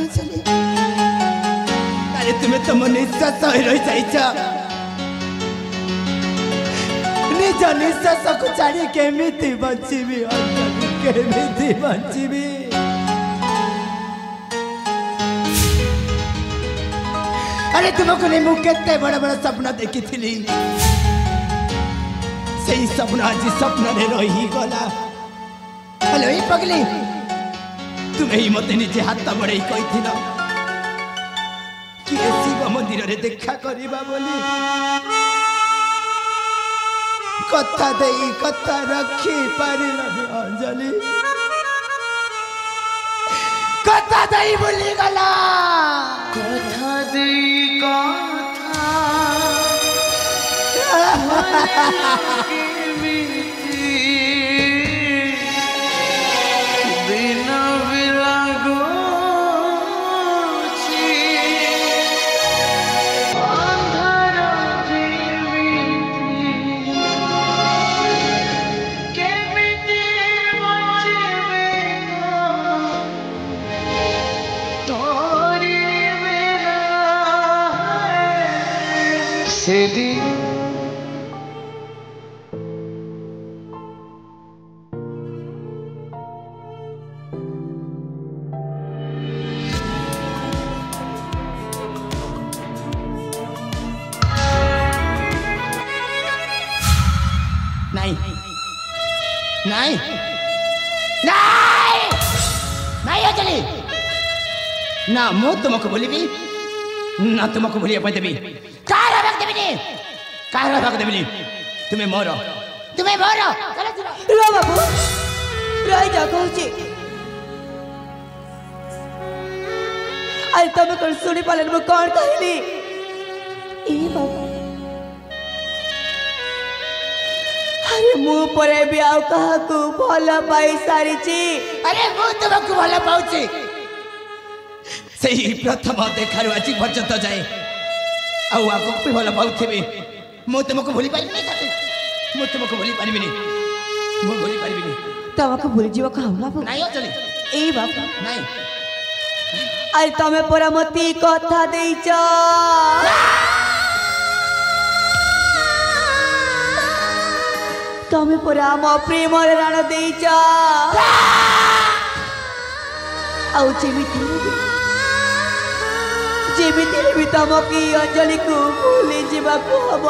अंजलि अरे तुम्हें तुम निश्वास रही जाइछ निज निश्वास को छाड़ी केमिति बचिबी अंजलि केमिति बचिबी अरे तुमको नहीं मु केते बड़ा बड़ा सपना देखी थी सही सपना आज सपना रे रही गला हेलो ये पगली तुम्हें ही मत निजे हाथ बड़े कही थी कि शिव मंदिर रे देखा करबा बोली कथा देई कथा रखी पारिलनि अंजलि कथा देई बोली गला कथा देई कथा सेदी नहीं नहीं नहीं नहीं अंजलि ना मु तुमको बोलिबी ना तुमको बोलिया पे देबी कार भाग देबी कार भाग देबी तुम्हें मरो चलो चलो रो बाबू रही जा कहूची अरे तुम कौन सुनी पालन में कौन कहली ए बाबू अरे मुँह पर भी आउ कहा को भला पाई सारी ची अरे मु तुमको भला पाउची सही प्रथम देखारु आज पर्यंत जाए आउ आगो भी भला पाउथिबी मु तुमको भूली पारिबिनी मु तुमको भूली पारिबिनी मु भूली पारिबिनी तुमको भूली जीव कहू बाबू नहीं अंजलि ए बाबू नहीं अरे तमे परा मती कथा देइछ तमे परा म प्रेम राण देइछ आउ जेमिति भी तमकी अंजलि को भूली जीवाकू हब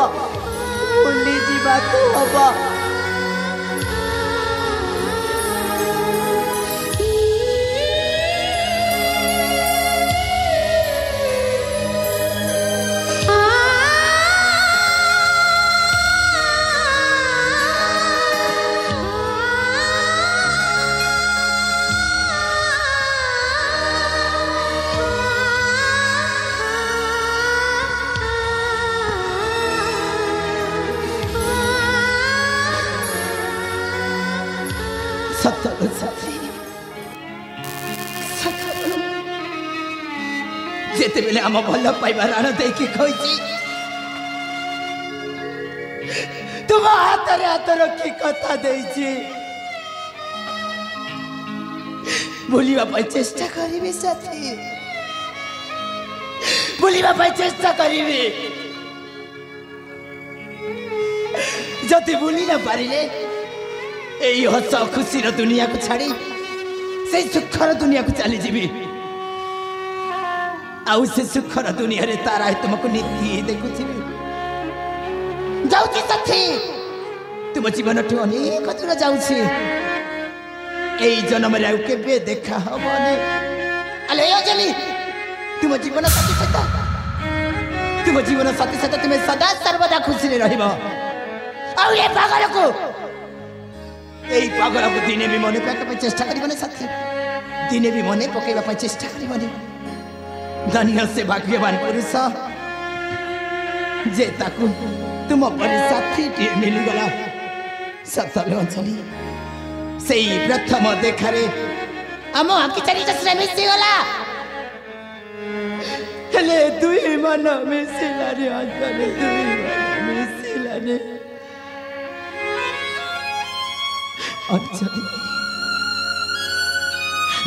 जेते बेले आम भल पाइबा राण देखी कही तुम हाथ रखी कथा देइछि भूलिबा चेष्टा करिबी साथी भूलिबा चेष्टा करिबी जति भूली न पारिले एई हस खुशी दुनिया को छाड़ी से सुखर दुनिया को चली जीवी आउ से सुखर दुनिया रे तारा तुमको नीति देखुथि जाउछि साथी तुम जीवन ठु अनेक दूर जाउछि एई जन्म रे आउ केबे देखा हबनी अले अंजलि तुम जीवन साथी सहित तुम्हें सदा सर्वदा खुशी रे रहइबो आउ ए पागल को दिने भी मने पकाइबा चेष्टा करिबने साथी दिने भी मने पकाइबा चेष्टा करिबने धन्य से भाग्यवान पुरुष जे ताकू तुम परि साथी टी मिली गला सतले अंजलि सेई प्रथम देखारे आम आखि चारि जसरे मिसी गला हेले दुई मन मिसिला रे अंजलि दुई मन मिसिला रे अंजलि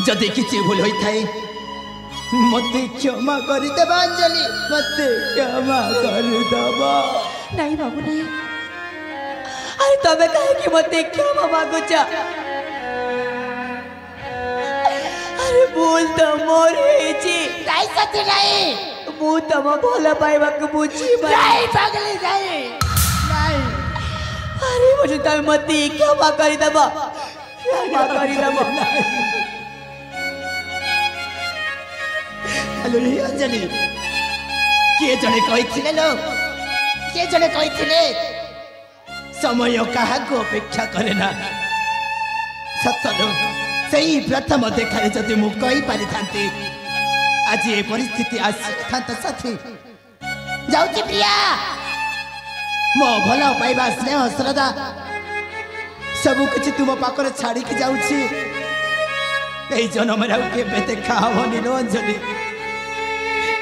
जदि किछि भूल होई थाए मते क्षमा करदेव अंजलि मते क्षमा करदेव नहीं बाबू नहीं अरे तबे कहे मते क्षमा मागुच अरे भूल तो मोर हेची नहीं सती नहीं मु तम भल पाइबा को बुझी नहीं पागली नहीं नहीं अरे मुझे तब मते क्षमा करदेव क्षमा करदेव हेलो अंजलि किए जड़े कही लो किए जड़े कही समय क्या अपेक्षा करे ना सतलो से प्रथम देखार जदि मु कही पारि थांती आज ये परिस्थिति आसी था साथी जाऊची प्रिया मो भल पाइबा स्नेह श्रद्धा सब कुछ तुम पाखर छाड़ी के जाऊची ए जन्म के देखा हवनी लो अंजलि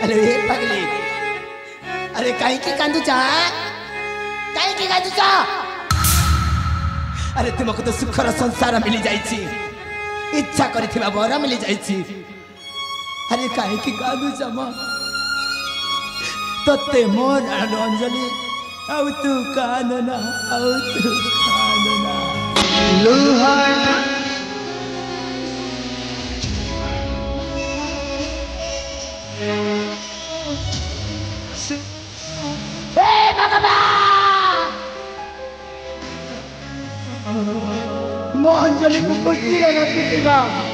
अरे ये पगली अरे कहीं की कांदुचा कहीं की कांदुचा अरे तुमको तो सुखर संसार मिली जाइछि इच्छा करिथिबा बर मिली जाइछि अरे कहीं की कांदुचा म तते मोर अंजलि आउ तू कानना आउ तू कानना लोहाना मोहन जली को कुछ नहीं